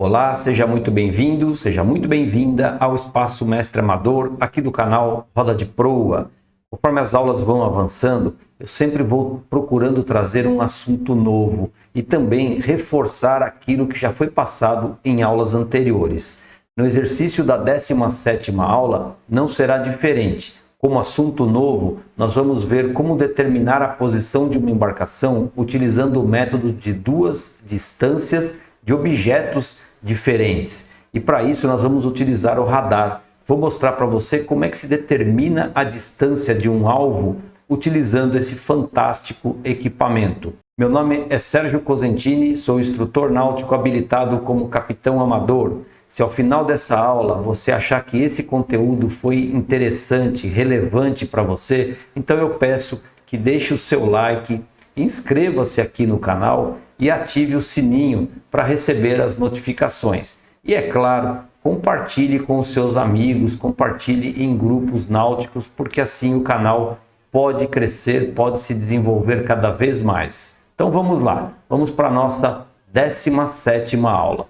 Olá, seja muito bem-vindo, seja muito bem-vinda ao Espaço Mestre Amador, aqui do canal Roda de Proa. Conforme as aulas vão avançando, eu sempre vou procurando trazer um assunto novo e também reforçar aquilo que já foi passado em aulas anteriores. No exercício da 17ª aula não será diferente. Como assunto novo, nós vamos ver como determinar a posição de uma embarcação utilizando o método de duas distâncias de objetos diferentes. E para isso nós vamos utilizar o radar. Vou mostrar para você como é que se determina a distância de um alvo utilizando esse fantástico equipamento. Meu nome é Sérgio Cosentini, sou instrutor náutico habilitado como capitão amador. Se ao final dessa aula você achar que esse conteúdo foi interessante, relevante para você, então eu peço que deixe o seu like, inscreva-se aqui no canal e ative o sininho para receber as notificações. E é claro, compartilhe com os seus amigos, compartilhe em grupos náuticos, porque assim o canal pode crescer, pode se desenvolver cada vez mais. Então vamos lá, vamos para a nossa 17ª aula.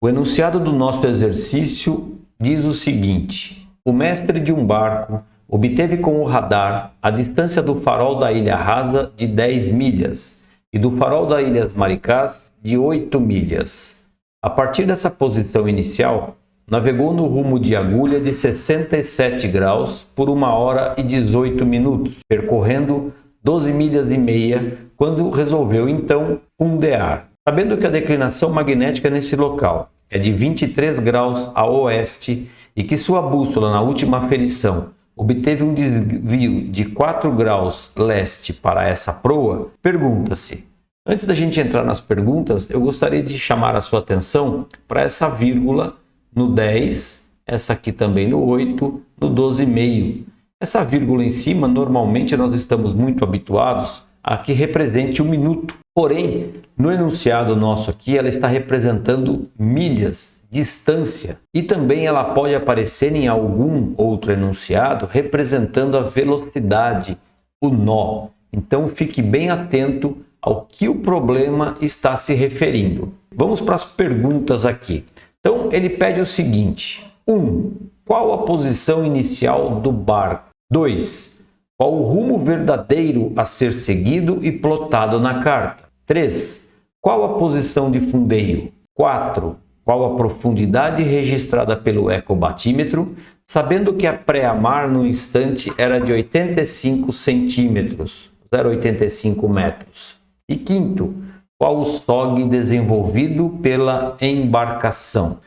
O enunciado do nosso exercício diz o seguinte: o mestre de um barco obteve com o radar a distância do farol da Ilha Rasa de 10 milhas e do farol da Ilhas Maricás de 8 milhas. A partir dessa posição inicial, navegou no rumo de agulha de 67 graus por 1 hora e 18 minutos, percorrendo 12 milhas e meia, quando resolveu então fundear. Sabendo que a declinação magnética nesse local é de 23 graus a oeste e que sua bússola na última aferição obteve um desvio de 4 graus leste para essa proa, pergunta-se. Antes da gente entrar nas perguntas, eu gostaria de chamar a sua atenção para essa vírgula no 10, essa aqui também no 8, no 12,5. Essa vírgula em cima, normalmente nós estamos muito habituados a que represente um minuto. Porém, no enunciado nosso aqui, ela está representando milhas, distância. E também ela pode aparecer em algum outro enunciado representando a velocidade, o nó. Então fique bem atento ao que o problema está se referindo. Vamos para as perguntas aqui. Então ele pede o seguinte: 1. Qual a posição inicial do barco? 2. Qual o rumo verdadeiro a ser seguido e plotado na carta? 3. Qual a posição de fundeio? 4. Qual a profundidade registrada pelo ecobatímetro, sabendo que a pré-amar no instante era de 85 centímetros, 0,85 metros. E 5º, qual o SOG desenvolvido pela embarcação?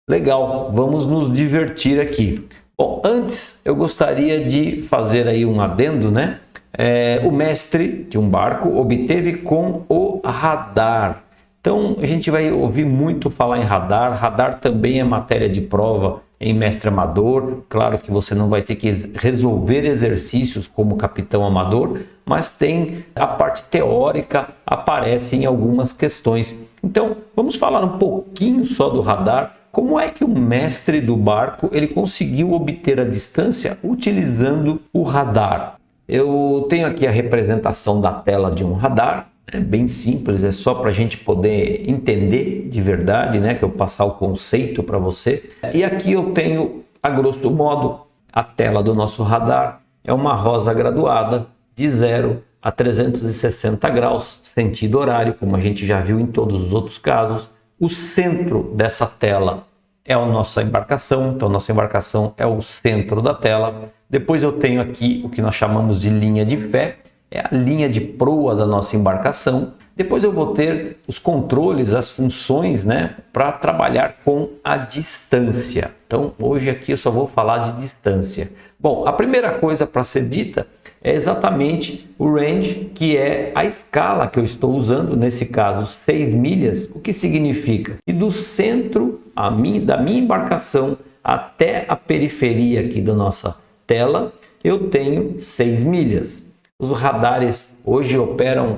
Legal, vamos nos divertir aqui. Bom, antes eu gostaria de fazer aí um adendo, né? O mestre de um barco obteve com o radar. Então a gente vai ouvir muito falar em radar. Radar também é matéria de prova em mestre amador. Claro que você não vai ter que resolver exercícios como capitão amador, mas tem a parte teórica, aparece em algumas questões. Então vamos falar um pouquinho só do radar. Como é que o mestre do barco ele conseguiu obter a distância utilizando o radar? Eu tenho aqui a representação da tela de um radar, é bem simples, é só para a gente poder entender de verdade, né, que eu passar o conceito para você. E aqui eu tenho, a grosso modo, a tela do nosso radar, é uma rosa graduada de 0 a 360 graus, sentido horário, como a gente já viu em todos os outros casos. O centro dessa tela é a nossa embarcação, então nossa embarcação é o centro da tela. Depois eu tenho aqui o que nós chamamos de linha de fé, é a linha de proa da nossa embarcação. Depois eu vou ter os controles, as funções, né, para trabalhar com a distância. Então hoje aqui eu só vou falar de distância. Bom, a primeira coisa para ser dita é exatamente o range, que é a escala que eu estou usando, nesse caso 6 milhas, o que significa que do centro da minha embarcação até a periferia aqui da nossa tela, eu tenho 6 milhas. Os radares hoje operam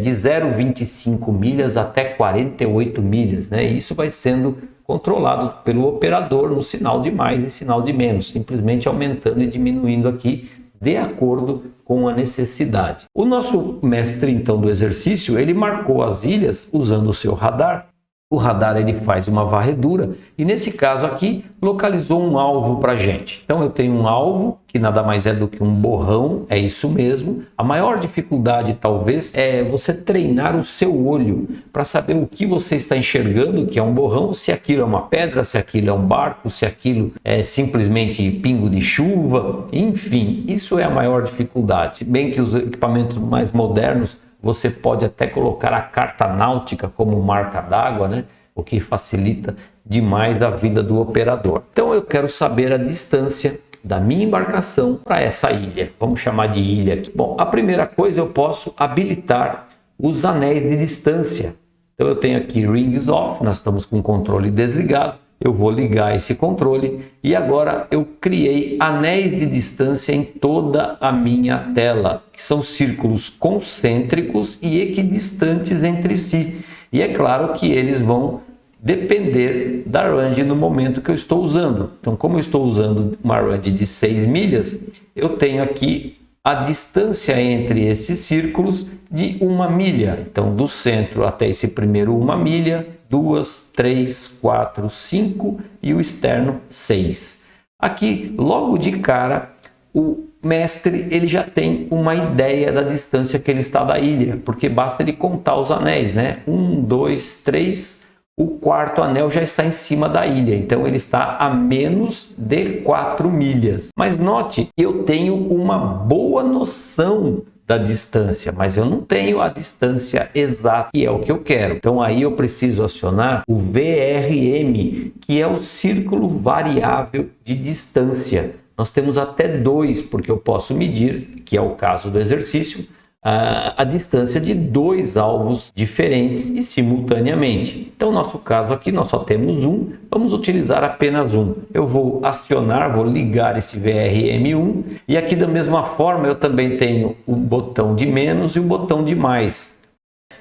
de 0,25 milhas até 48 milhas, né? Isso vai sendo controlado pelo operador no sinal de mais e sinal de menos, simplesmente aumentando e diminuindo aqui de acordo com a necessidade. O nosso mestre então do exercício, ele marcou as ilhas usando o seu radar o radar ele faz uma varredura e nesse caso aqui localizou um alvo para a gente. Então eu tenho um alvo que nada mais é do que um borrão, é isso mesmo. A maior dificuldade talvez é você treinar o seu olho para saber o que você está enxergando, que é um borrão, se aquilo é uma pedra, se aquilo é um barco, se aquilo é simplesmente pingo de chuva, enfim, isso é a maior dificuldade. Se bem que os equipamentos mais modernos você pode até colocar a carta náutica como marca d'água, né? O que facilita demais a vida do operador. Então eu quero saber a distância da minha embarcação para essa ilha. Vamos chamar de ilha aqui. Bom, a primeira coisa eu posso habilitar os anéis de distância. Então eu tenho aqui Rings Off, nós estamos com o controle desligado. Eu vou ligar esse controle e agora eu criei anéis de distância em toda a minha tela, que são círculos concêntricos e equidistantes entre si. E é claro que eles vão depender da range no momento que eu estou usando. Então, como eu estou usando uma range de 6 milhas, eu tenho aqui a distância entre esses círculos de 1 milha. Então, do centro até esse primeiro 1 milha, 2, 3, 4, 5 e o externo 6. Aqui, logo de cara, o mestre ele já tem uma ideia da distância que ele está da ilha, porque basta ele contar os anéis, né? 1, 2, 3, o quarto anel já está em cima da ilha, então ele está a menos de 4 milhas. Mas note, eu tenho uma boa noção da distância, mas eu não tenho a distância exata, que é o que eu quero. Então aí eu preciso acionar o VRM, que é o círculo variável de distância. Nós temos até 2, porque eu posso medir, que é o caso do exercício, a distância de 2 alvos diferentes e simultaneamente. Então, no nosso caso aqui, nós só temos um, vamos utilizar apenas um. Eu vou acionar, vou ligar esse VRM1 e aqui da mesma forma eu também tenho o botão de menos e o botão de mais.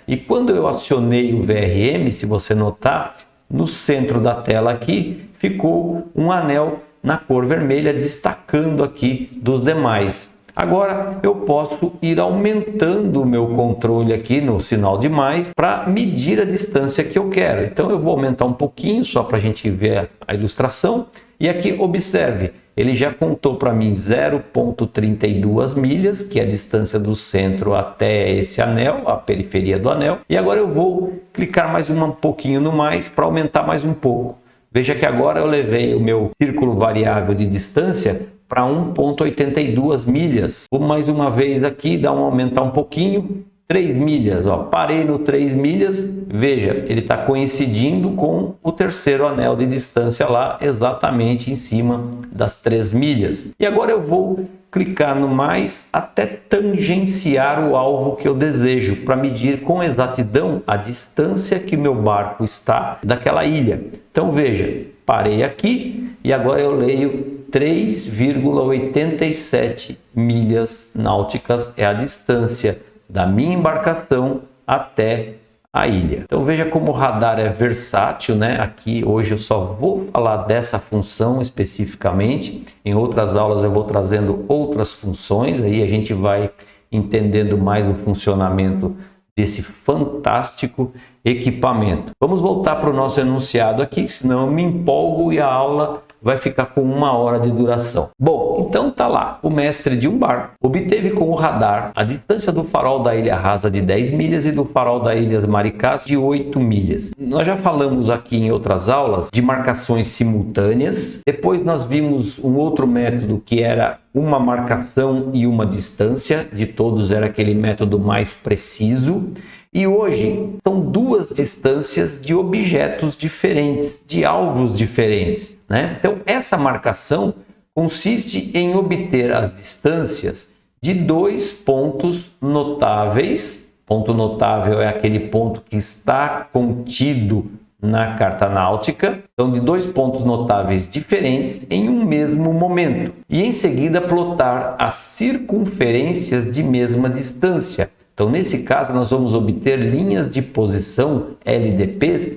E quando eu acionei o VRM, se você notar, no centro da tela aqui ficou um anel na cor vermelha destacando aqui dos demais. Agora eu posso ir aumentando o meu controle aqui no sinal de mais para medir a distância que eu quero. Então eu vou aumentar um pouquinho só para a gente ver a ilustração. E aqui observe, ele já contou para mim 0,32 milhas, que é a distância do centro até esse anel, a periferia do anel. E agora eu vou clicar mais um pouquinho no mais para aumentar mais um pouco. Veja que agora eu levei o meu círculo variável de distância para 1,82 milhas. Vou mais uma vez aqui, aumentar um pouquinho, 3 milhas. Ó, parei no 3 milhas, veja, ele está coincidindo com o terceiro anel de distância lá, exatamente em cima das 3 milhas. E agora eu vou clicar no mais até tangenciar o alvo que eu desejo, para medir com exatidão a distância que meu barco está daquela ilha. Então veja, parei aqui e agora eu leio 3,87 milhas náuticas é a distância da minha embarcação até a ilha. Então veja como o radar é versátil, né? Aqui hoje eu só vou falar dessa função especificamente. Em outras aulas eu vou trazendo outras funções, aí a gente vai entendendo mais o funcionamento desse fantástico equipamento. Vamos voltar para o nosso enunciado aqui, senão eu me empolgo e a aula vai ficar com 1 hora de duração. Bom, então tá lá, o mestre de um barco obteve com o radar a distância do farol da Ilha Rasa de 10 milhas e do farol da Ilhas Maricás de 8 milhas. Nós já falamos aqui em outras aulas de marcações simultâneas, depois nós vimos um outro método que era uma marcação e uma distância, de todos era aquele método mais preciso. E hoje são 2 distâncias de objetos diferentes, de alvos diferentes, né? Então essa marcação consiste em obter as distâncias de 2 pontos notáveis. Ponto notável é aquele ponto que está contido na carta náutica. Então de 2 pontos notáveis diferentes em um mesmo momento. E em seguida plotar as circunferências de mesma distância. Então, nesse caso, nós vamos obter linhas de posição, LDPs,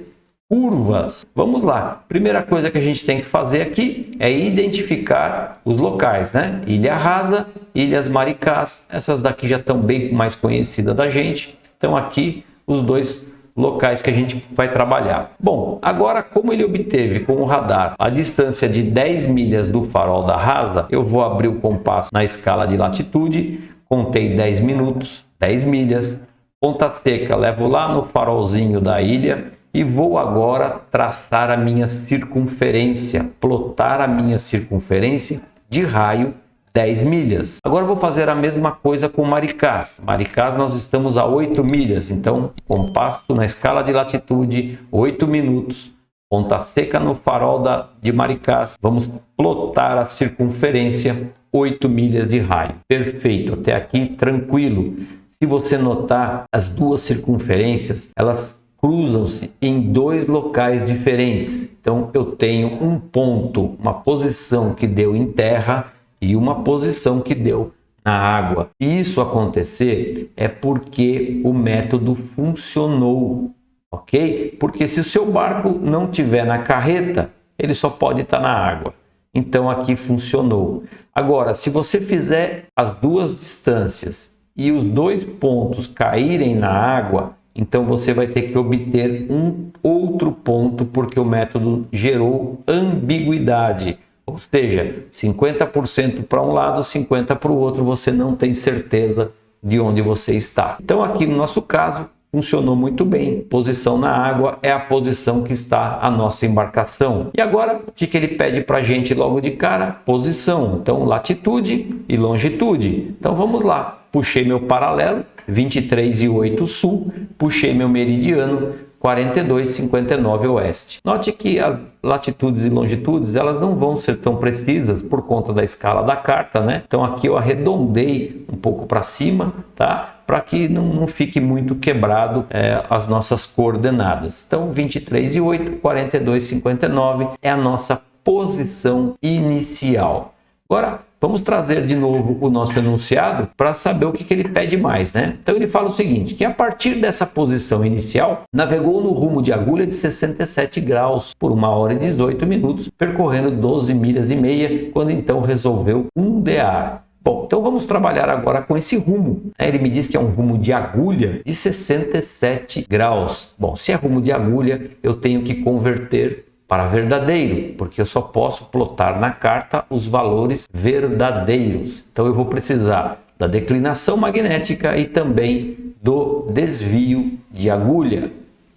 curvas. Vamos lá. Primeira coisa que a gente tem que fazer aqui é identificar os locais, né? Ilha Rasa, Ilhas Maricás, essas daqui já estão bem mais conhecidas da gente. Então, aqui, os 2 locais que a gente vai trabalhar. Bom, agora como ele obteve com o radar a distância de 10 milhas do farol da Rasa, eu vou abrir o compasso na escala de latitude, contei 10 minutos, 10 milhas, ponta seca, levo lá no farolzinho da ilha e vou agora traçar a minha circunferência, plotar a minha circunferência de raio 10 milhas. Agora eu vou fazer a mesma coisa com Maricás. Maricás nós estamos a 8 milhas, então compasso na escala de latitude, 8 minutos, ponta seca no farol de Maricás, vamos plotar a circunferência 8 milhas de raio. Perfeito, até aqui tranquilo. Se você notar, as duas circunferências, elas cruzam-se em dois locais diferentes. Então eu tenho um ponto, uma posição que deu em terra e uma posição que deu na água. Se isso acontecer, é porque o método funcionou, ok? Porque se o seu barco não estiver na carreta, ele só pode estar na água. Então aqui funcionou. Agora, se você fizer as duas distâncias e os dois pontos caírem na água, então você vai ter que obter um outro ponto, porque o método gerou ambiguidade. Ou seja, 50% para um lado, 50% para o outro, você não tem certeza de onde você está. Então aqui no nosso caso, funcionou muito bem. Posição na água é a posição que está a nossa embarcação. E agora, o que ele pede para a gente logo de cara? Posição. Então, latitude e longitude. Então vamos lá. Puxei meu paralelo, 23,8 sul. Puxei meu meridiano, 42,59 oeste. Note que as latitudes e longitudes elas não vão ser tão precisas por conta da escala da carta, né? Então aqui eu arredondei um pouco para cima, tá? Para que não fique muito quebrado as nossas coordenadas. Então 23,8, 42,59 é a nossa posição inicial. Agora vamos trazer de novo o nosso enunciado para saber o que ele pede mais, né? Então ele fala o seguinte, que a partir dessa posição inicial, navegou no rumo de agulha de 67 graus por 1 hora e 18 minutos, percorrendo 12 milhas e meia, quando então resolveu ondear. Bom, então vamos trabalhar agora com esse rumo. Ele me diz que é um rumo de agulha de 67 graus. Bom, se é rumo de agulha, eu tenho que converter para verdadeiro, porque eu só posso plotar na carta os valores verdadeiros. Então eu vou precisar da declinação magnética e também do desvio de agulha.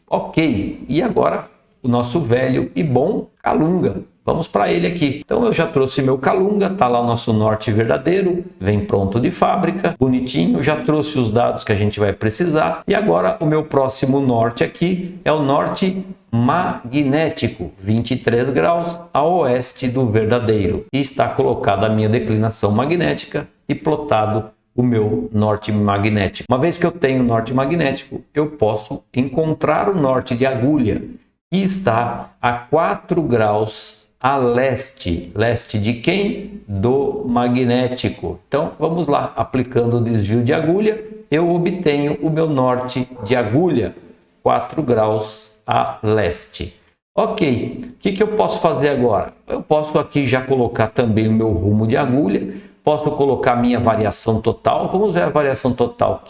Ok, e agora o nosso velho e bom Calunga. Vamos para ele aqui. Então eu já trouxe meu Calunga, tá lá o nosso norte verdadeiro, vem pronto de fábrica, bonitinho, já trouxe os dados que a gente vai precisar. E agora o meu próximo norte aqui é o norte magnético, 23 graus a oeste do verdadeiro. E está colocada a minha declinação magnética e plotado o meu norte magnético. Uma vez que eu tenho o norte magnético, eu posso encontrar o norte de agulha, que está a 4 graus a leste. Leste de quem? Do magnético. Então, vamos lá. Aplicando o desvio de agulha, eu obtenho o meu norte de agulha, 4 graus a leste. Ok. O que eu posso fazer agora? Eu posso aqui já colocar também o meu rumo de agulha. Posso colocar minha variação total. Vamos ver a variação total.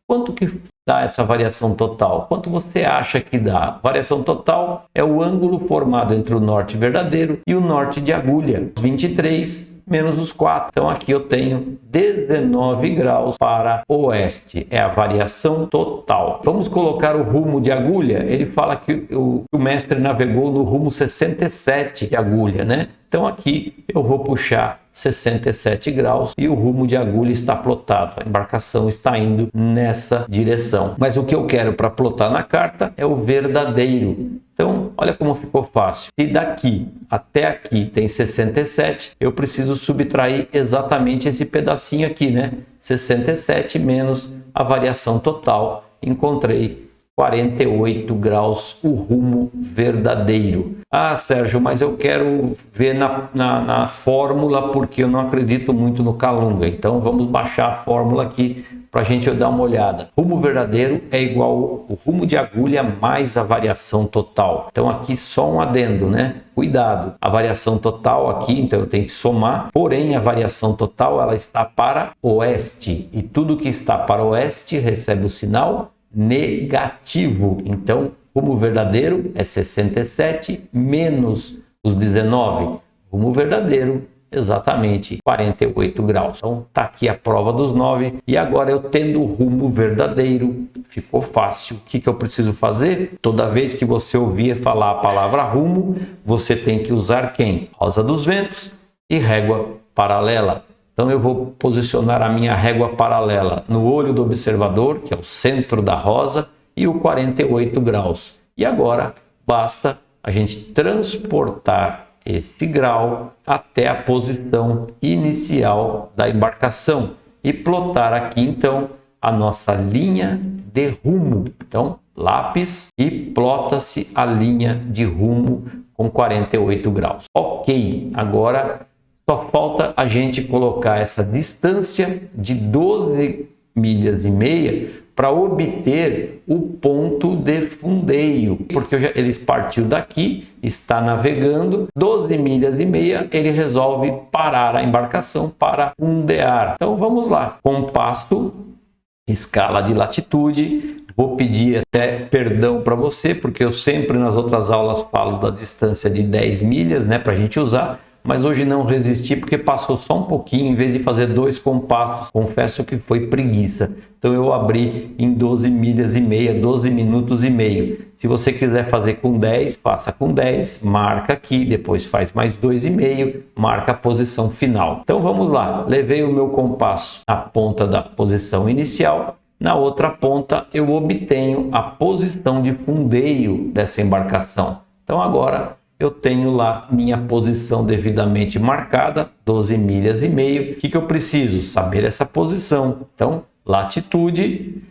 Quanto que dá essa variação total? Quanto você acha que dá? Variação total é o ângulo formado entre o norte verdadeiro e o norte de agulha. 23 menos os 4. Então aqui eu tenho 19 graus para oeste. É a variação total. Vamos colocar o rumo de agulha. Ele fala que o mestre navegou no rumo 67 de agulha, né? Então aqui eu vou puxar 67 graus e o rumo de agulha está plotado. A embarcação está indo nessa direção. Mas o que eu quero para plotar na carta é o verdadeiro. Então, olha como ficou fácil. Se daqui até aqui tem 67, eu preciso subtrair exatamente esse pedacinho aqui, né? 67 menos a variação total. Encontrei 48 graus o rumo verdadeiro. Ah, Sérgio, mas eu quero ver na fórmula porque eu não acredito muito no Calunga. Então vamos baixar a fórmula aqui para a gente dar uma olhada. Rumo verdadeiro é igual o rumo de agulha mais a variação total. Então aqui só um adendo, né? Cuidado, a variação total aqui, então eu tenho que somar, porém a variação total ela está para oeste e tudo que está para oeste recebe o sinal negativo. Então, rumo verdadeiro é 67 menos os 19. Rumo verdadeiro, exatamente 48 graus. Então, tá aqui a prova dos 9. E agora eu tendo o rumo verdadeiro, ficou fácil. O que eu preciso fazer? Toda vez que você ouvir falar a palavra rumo, você tem que usar quem? Rosa dos ventos e régua paralela. Então eu vou posicionar a minha régua paralela no olho do observador, que é o centro da rosa, e o 48 graus. E agora basta a gente transportar esse grau até a posição inicial da embarcação e plotar aqui então a nossa linha de rumo. Então, lápis e plota-se a linha de rumo com 48 graus. Ok, agora só falta a gente colocar essa distância de 12 milhas e meia para obter o ponto de fundeio, porque eles partiu daqui, está navegando, 12 milhas e meia, ele resolve parar a embarcação para fundear. Então vamos lá, compasso, escala de latitude, vou pedir até perdão para você, porque eu sempre nas outras aulas falo da distância de 10 milhas, né, para a gente usar, mas hoje não resisti porque passou só um pouquinho, em vez de fazer 2 compassos, confesso que foi preguiça. Então eu abri em 12 milhas e meia, 12 minutos e meio. Se você quiser fazer com 10, faça com 10, marca aqui, depois faz mais 2,5, marca a posição final. Então vamos lá, levei o meu compasso à ponta da posição inicial, na outra ponta eu obtenho a posição de fundeio dessa embarcação. Então agora eu tenho lá minha posição devidamente marcada, 12 milhas e meio. O que eu preciso? Saber essa posição. Então, latitude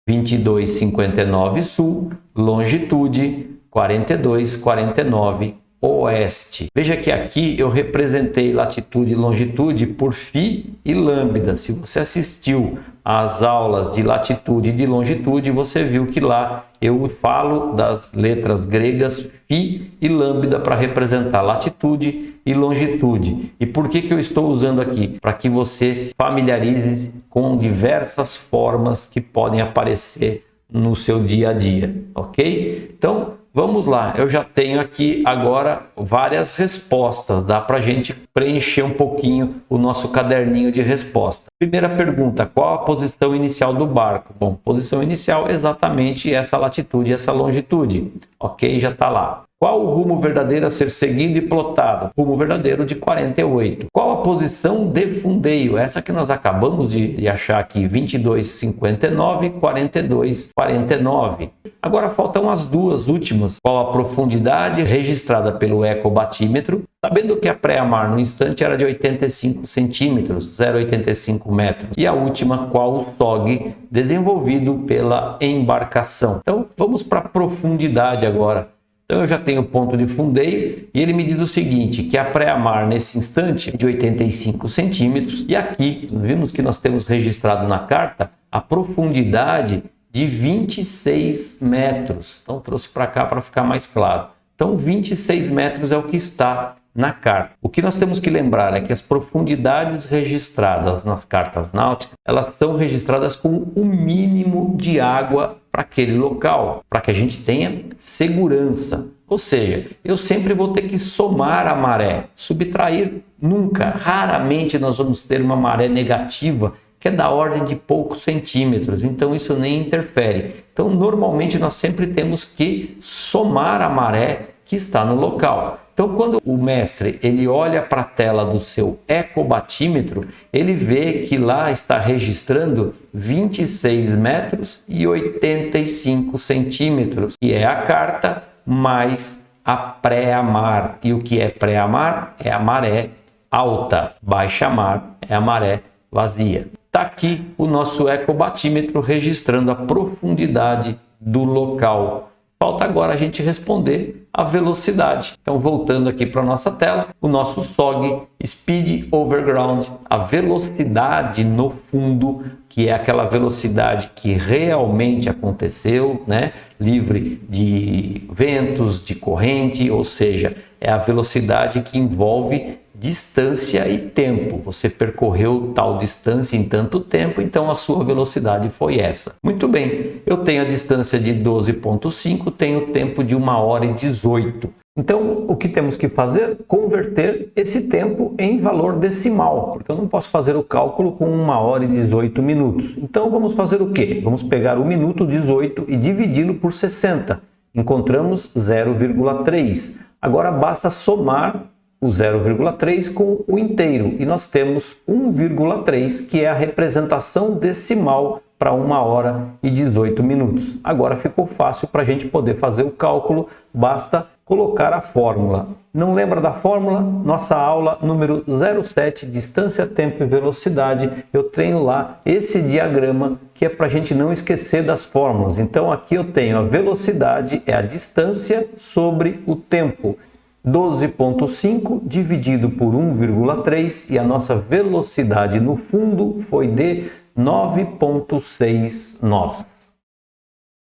22,59 sul, longitude 42,49 oeste. Veja que aqui eu representei latitude e longitude por φ e lambda. Se você assistiu às aulas de latitude e de longitude, você viu que lá eu falo das letras gregas φ e lambda para representar latitude e longitude. E por que eu estou usando aqui? Para que você familiarize com diversas formas que podem aparecer no seu dia a dia, ok? Então, vamos lá, eu já tenho aqui agora várias respostas, dá para a gente preencher um pouquinho o nosso caderninho de resposta. Primeira pergunta, qual a posição inicial do barco? Bom, posição inicial exatamente essa latitude e essa longitude, ok? Já está lá. Qual o rumo verdadeiro a ser seguido e plotado? Rumo verdadeiro de 48. Qual a posição de fundeio? Essa que nós acabamos de achar aqui, 22,59, 42,49. Agora faltam as duas últimas. Qual a profundidade registrada pelo ecobatímetro? Sabendo que a pré-mar no instante era de 85 centímetros, 0,85 metros. E a última, qual o SOG desenvolvido pela embarcação? Então vamos para a profundidade agora. Então eu já tenho o ponto de fundeio e ele me diz o seguinte, que a pré-mar nesse instante é de 85 centímetros e aqui vimos que nós temos registrado na carta a profundidade de 26 metros. Então trouxe para cá para ficar mais claro. Então 26 metros é o que está na carta. O que nós temos que lembrar é que as profundidades registradas nas cartas náuticas, elas são registradas com o mínimo de água para aquele local, para que a gente tenha segurança. Ou seja, eu sempre vou ter que somar a maré, subtrair nunca. Raramente nós vamos ter uma maré negativa, que é da ordem de poucos centímetros, então isso nem interfere. Então normalmente nós sempre temos que somar a maré que está no local. Então, quando o mestre ele olha para a tela do seu ecobatímetro, ele vê que lá está registrando 26 metros e 85 centímetros, que é a carta mais a pré-mar. E o que é pré-mar? É a maré alta. Baixa-mar é a maré vazia. Está aqui o nosso ecobatímetro registrando a profundidade do local. Falta agora a gente responder a velocidade. Então, voltando aqui para a nossa tela, o nosso SOG, Speed Over Ground, a velocidade no fundo, que é aquela velocidade que realmente aconteceu, né? Livre de ventos, de corrente, ou seja, é a velocidade que envolve distância e tempo. Você percorreu tal distância em tanto tempo, então a sua velocidade foi essa. Muito bem, eu tenho a distância de 12,5, tenho o tempo de 1h18. Então, o que temos que fazer? Converter esse tempo em valor decimal, porque eu não posso fazer o cálculo com 1h18. Então, vamos fazer o quê? Vamos pegar o minuto 18 e dividi-lo por 60. Encontramos 0,3. Agora, basta somar o 0,3 com o inteiro e nós temos 1,3, que é a representação decimal para 1h18. Agora ficou fácil para a gente poder fazer o cálculo, basta colocar a fórmula. Não lembra da fórmula? Nossa aula número 07, distância, tempo e velocidade, eu tenho lá esse diagrama que é para a gente não esquecer das fórmulas. Então aqui eu tenho a velocidade, é a distância sobre o tempo. 12,5 dividido por 1,3 e a nossa velocidade no fundo foi de 9,6 nós.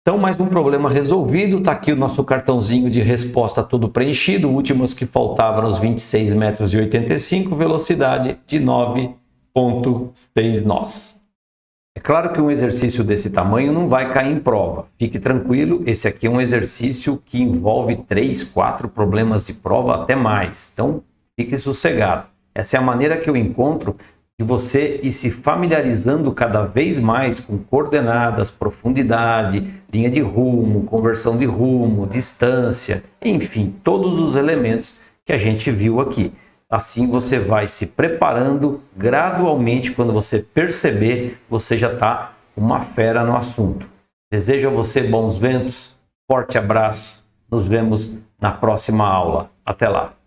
Então, mais um problema resolvido. Está aqui o nosso cartãozinho de resposta todo preenchido. Últimos que faltavam nos 26,85 metros, velocidade de 9,6 nós. É claro que um exercício desse tamanho não vai cair em prova. Fique tranquilo, esse aqui é um exercício que envolve 3, 4 problemas de prova, até mais. Então, fique sossegado. Essa é a maneira que eu encontro de você ir se familiarizando cada vez mais com coordenadas, profundidade, linha de rumo, conversão de rumo, distância, enfim, todos os elementos que a gente viu aqui. Assim você vai se preparando gradualmente, quando você perceber, você já está uma fera no assunto. Desejo a você bons ventos, forte abraço, nos vemos na próxima aula. Até lá!